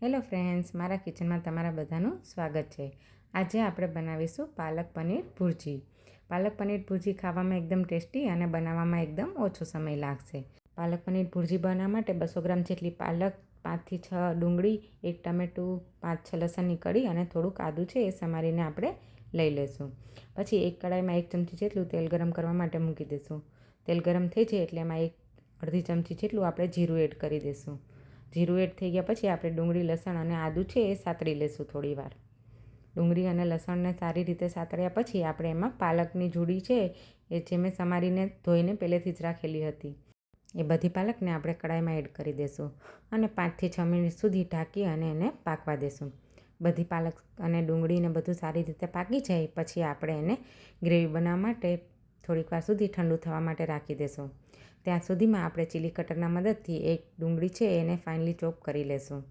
Hello friends, મારા કિચનમાં તમારા બધાનું સ્વાગત છે। આજે આપણે બનાવીશું પાલક પનીર ભુરજી। પાલક પનીર ભુરજી ખાવામાં એકદમ ટેસ્ટી અને બનાવવામાં એકદમ ઓછો સમય લાગશે। પાલક પનીર ભુરજી બનાવવા માટે 200 ગ્રામ જેટલી પાલક, 5 થી 6 ડુંગળી, 1 ટમેટું, 5-6 લસણની કળી અને થોડુંક આદું છે એ સમારીને આપણે લઈ લઈશું। પછી એક કડાઈમાં 1 ચમચી જેટલું તેલ ગરમ કરવા માટે મૂકી દઈશું। તેલ ગરમ થઈ જાય એટલે એમાં અડધી ચમચી જેટલું આપણે જીરું એડ કરી દઈશું। જીરું એડ થઈ ગયા પછી આપણે ડુંગળી, લસણ અને આદું છે એ સાતળી લઈશું થોડીવાર। ડુંગળી અને લસણને સારી રીતે સાતળ્યા પછી આપણે એમાં પાલકની જોડી છે એ જે મેં સમારીને ધોઈને પહેલેથી જ રાખેલી હતી એ બધી પાલકને આપણે કડાઈમાં એડ કરી દઈશું અને 5 થી 6 મિનિટ સુધી ઢાંકી અને એને પાકવા દઈશું। બધી પાલક અને ડુંગળીને બધું સારી રીતે પાકી જાય પછી આપણે એને ગ્રેવી બનાવવા માટે થોડીક વાર સુધી ઠંડુ થવા માટે રાખી દઈશું। ત્યાં સુધીમાં આપણે ચીલી કટરના મદદથી એક ડુંગળી છે એને ફાઇનલી ચોપ કરી લેશું।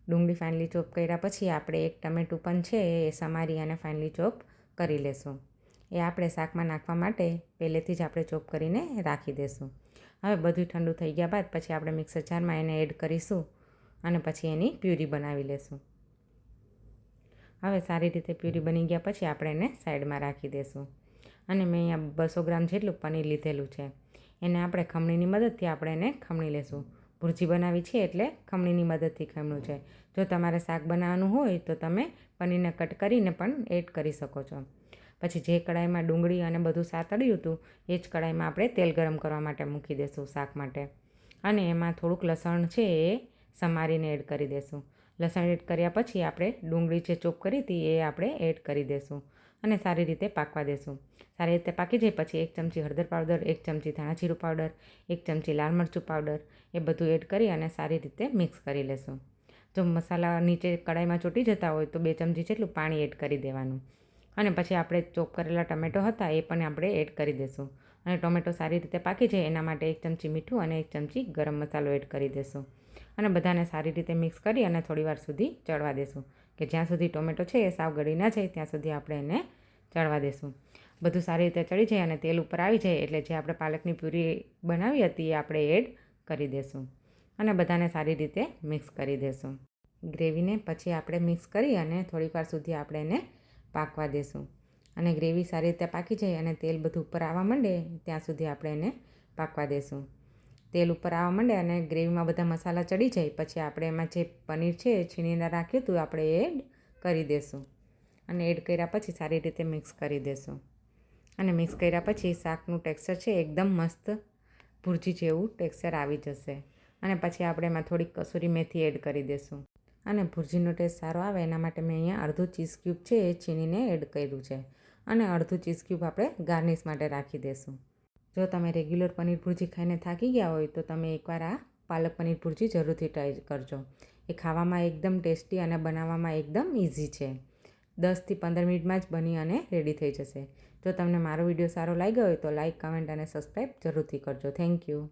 ડુંગળી ફાઇનલી ચોપ કર્યા પછી આપણે એક ટમેટું પણ છે એ સમારી અને ફાઇનલી ચોપ કરી લેશું। એ આપણે શાકમાં નાખવા માટે પહેલેથી જ આપણે ચોપ કરીને રાખી દઈશું। હવે બધું ઠંડુ થઈ ગયા બાદ પછી આપણે મિક્સર જારમાં એને એડ કરીશું અને પછી એની પ્યુરી બનાવી લેશું। હવે સારી રીતે પ્યુરી બની ગયા પછી આપણે એને સાઈડમાં રાખી દઈશું અને મેં અહીંયા 200 ગ્રામ જેટલું પનીર લીધેલું છે એને આપણે ખમણીની મદદથી આપણે એને ખમણી લેશું। ભુરજી બનાવી છે એટલે ખમણીની મદદથી ખમણું છે। જો તમારે શાક બનાવવાનું હોય તો તમે પનીરને કટ કરીને પણ એડ કરી શકો છો। પછી જે કડાઈમાં ડુંગળી અને બધું સાતળ્યું હતું એ જ કડાઈમાં આપણે તેલ ગરમ કરવા માટે મૂકી દઈશું શાક માટે અને એમાં થોડુંક લસણ છે એ સમારીને એડ કરી દઈશું। લસણ એડ કર્યા પછી આપણે ડુંગળી જે ચોપ કરી હતી એ આપણે એડ કરી દઈશું અને સારી રીતે પાકવા દઈશું। સારી રીતે પાકી જાય પછી 1 ચમચી હળદર પાવડર, 1 ચમચી ધાણા જીરું પાવડર, 1 ચમચી લાલ મરચું પાવડર એ બધું એડ કરી અને સારી રીતે મિક્સ કરી લેશું। જો મસાલા નીચે કડાઈમાં ચોંટી જતા હોય તો 2 ચમચી જેટલું પાણી એડ કરી દેવાનું અને પછી આપણે ચોપ કરેલા ટમેટો હતા એ પણ આપણે એડ કરી દઈશું અને ટોમેટો સારી રીતે પાકી જાય એના માટે 1 ચમચી મીઠું અને 1 ચમચી ગરમ મસાલો એડ કરી દઈશું અને બધાને સારી રીતે મિક્સ કરી અને થોડીવાર સુધી ચડવા દઈશું કે જ્યાં સુધી ટોમેટો છે એ સાવ ગળી ના જાય ત્યાં સુધી આપણે એને ચડવા દઈશું। બધું સારી રીતે ચડી જાય અને તેલ ઉપર આવી જાય એટલે જે આપણે પાલકની પ્યુરી બનાવી હતી એ આપણે એડ કરી દઈશું અને બધાને સારી રીતે મિક્સ કરી દઈશું। ગ્રેવીને પછી આપણે મિક્સ કરી અને થોડીવાર સુધી આપણે એને પાકવા દઈશું અને ગ્રેવી સારી રીતે પાકી જાય અને તેલ બધું ઉપર આવવા માંડે ત્યાં સુધી આપણે એને પાકવા દઈશું। તેલ ઉપર આવવા માંડે અને ગ્રેવીમાં બધા મસાલા ચડી જાય પછી આપણે એમાં જે પનીર છે એ છીણીને રાખ્યું હતું આપણે એડ કરી દઈશું અને એડ કર્યા પછી સારી રીતે મિક્સ કરી દઈશું અને મિક્સ કર્યા પછી શાકનું ટેક્સચર છે એકદમ મસ્ત ભુરજી જેવું ટેક્સચર આવી જશે અને પછી આપણે એમાં થોડીક કસૂરી મેથી એડ કરી દઈશું અને ભુરજીનો ટેસ્ટ સારો આવે એના માટે મેં અહીંયા અડધું ચીઝ ક્યુબ છે એ છીણીને એડ કર્યું છે અને અડધું ચીઝ ક્યુબ આપણે ગાર્નિશ માટે રાખી દઈશું। જો તમે રેગ્યુલર પનીર ભુરજી ખાઈને થાકી ગયા હોય તો તમે એકવાર આ પાલક પનીર ભુરજી જરૂરથી ટ્રાય કરજો। એ ખાવામાં એકદમ ટેસ્ટી અને બનાવવામાં એકદમ ઇઝી છે। 10 થી 15 મિનિટમાં જ બની અને રેડી થઈ જશે। જો તમને મારો વિડીયો સારો લાગ્યો હોય તો લાઇક, કમેન્ટ અને સબસ્ક્રાઈબ જરૂરથી કરજો। Thank you.